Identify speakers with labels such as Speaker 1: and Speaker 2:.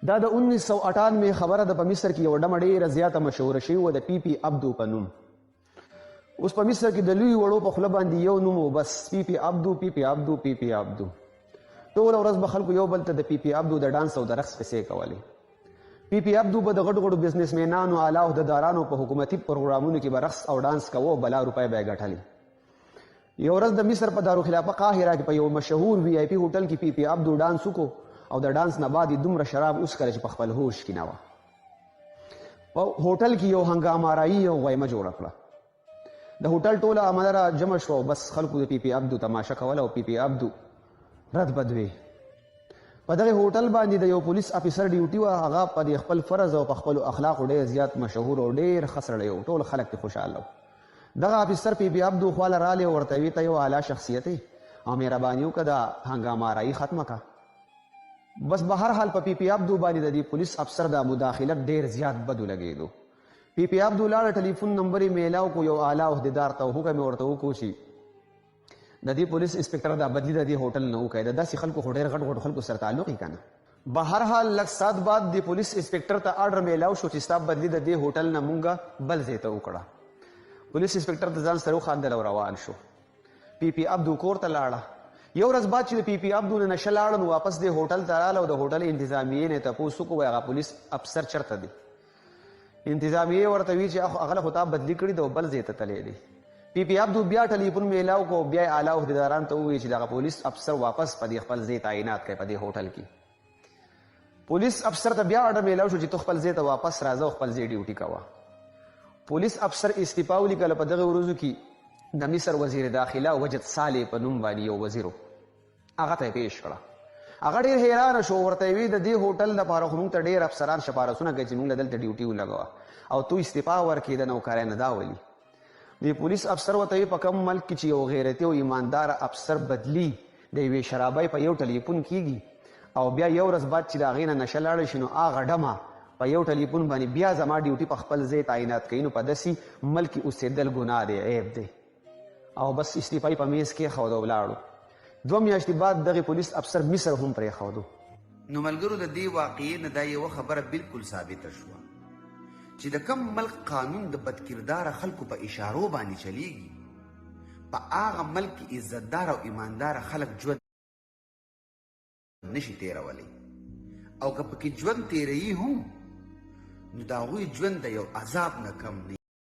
Speaker 1: دا د 1998 خبره ده. په مصر کې یو ډمه ډېره زیاته مشهوره شوې وه د پی پی عبدو په نوم. اوس په مصر کې د لوی وړو په خوله باندې یو نوم و بس، پی پی عبدو پی پی عبدو پی پی عبدو. ټوله ورځ به خلکو یو بل ته د پی پی عبدو د ډانس او د رقص کیسې کولې. پی پی عبدو به د غټو غټو بزنسمینانو اعلی عهدهدارانو په حکومتي پروګرامونو کې به رقص او ډانس کوه او بلا روپۍ به یې ګټلې. یو ورځ د مصر په دارالخلافه قاهره کې په یو مشهور وی آی پي هوټل کې پی پی عبدو ډانس وکړو او د ډانس نه بعد یې دومره شراب وڅښله چې په خپل هوش کې نه وه. په هوټل کې یو هنګامارایي او غیمه جوړه کړه. د هوټل ټوله عمله را جمع شوه او بس خلکو د پی پی عبدو تماشه کوله او پی پی عبدو رد بد وی. په دغه هوټل باندې د یو پولیس افیسر ډیوټي وه، هغه په دې خپل فرض او په خپلو اخلاقو ډېر زیات مشهور او ډېر ښه سړی و. ټول خلک پرې خوشحاله و. دغه افیسر پی پی عبدو خواله رالی او ورته ویې ته یو اعلی شخصیت او مهرباني وکړه دا هنګامارایي ختمه کړه. بس به هر حال په پی پی عبدو باندې د دې پولیس افسر د مداخلت ډېر زیات بد ولګېدو. پی پی عبدو لاړه، ټلیفون نمبر یې میلاو کو یو اعلی عهدیدار ته، حکم یې ورته وکړو چې د دې پولیس انسپکټر دا بدلي د دې هوټل نه وکړئ. د داسې خلکو خو ډېر غټ غټ خلکو سره تعلق یې که نه. به هر حال لږ ساعت بعد د پولیس انسپکټر ته آرډر میلاو شو چې ستا بدلي د دې هوټل نه مونږه بل ځای ته وکړه. پولیس انسپکټر د ځان سره وخاندل او روان شو. پی پی عبدو کور ته لاړه. یو ورځ بعد چې د پی پی عبدو نه نشه لاړه نو واپس دې هوټل ته راغله او د هوټل انتظامیې نه یې تپوس وکړو وایي هغه پولیس افسر چېرته دی. انتظامیې ورته وی چې هغه خو تا بدلي کړي ده او بل ځای ته تللی دی. پی پی عبدو بیا ټلیفون میلاو کو، بیا یې اعلی عهدیدارانو ته ووایي چې دغه پولیس افسر واپس په دې خپل ځای تعینات کوي په دې هوټل کې. پولیس افسر ته بیا آرډر میلاو شو چې ته خپل ځای ته واپس راځه او خپل ځای ډیوټي کوه. پولیس افسر استعفا ولیکله. په دغه ورځو کې د مصر وزیر داخله وجد صالح په نوم باندې یو وزیر و، هغه ته یې پیش کړه. هغه ډېر حیرانه شو، ورته یې ویل د دې هوټل دپاره خو موږ ته ډېر افسران شفارسونه کوي چې موږ له دلته ډیوټي ولګوه او تو استعفا ورکړې د نوکرۍ نه دا ولي. د پولیس افسر ورته ویل په کوم ملک کې چې یو غیرتي او ایماندار افسر بدلي د یوې شرابۍ په یو ټلیفون کېږي او بیا یو ورځ بعد چې د هغې نه نشه لاړه شي نو هغه ډمه په یو ټلیفون باندې بیا زما ډیوټي په خپل ځای تعینات کوي، نو په داسې ملک اوسېدل ګناه دی، عیب دی. او بس استعفا یې په میز کېښوده او ولاړو. 2 میاشتې بعد دغې پولیس افسر مصر هم پرېښودو.
Speaker 2: نو ملګرو د دې واقعې نه دا یوه خبره بالکل ثابته شوه چې د کم ملک قانون د بدکرداره خلکو په اشارو باندې چلیږي په هغه ملک کې عزتدار او ایمانداره خلک ژوند نشي تیرولی، او که پکې ژوند تیروي هم نو د هغوی ژوند د یو عذاب نه کم نه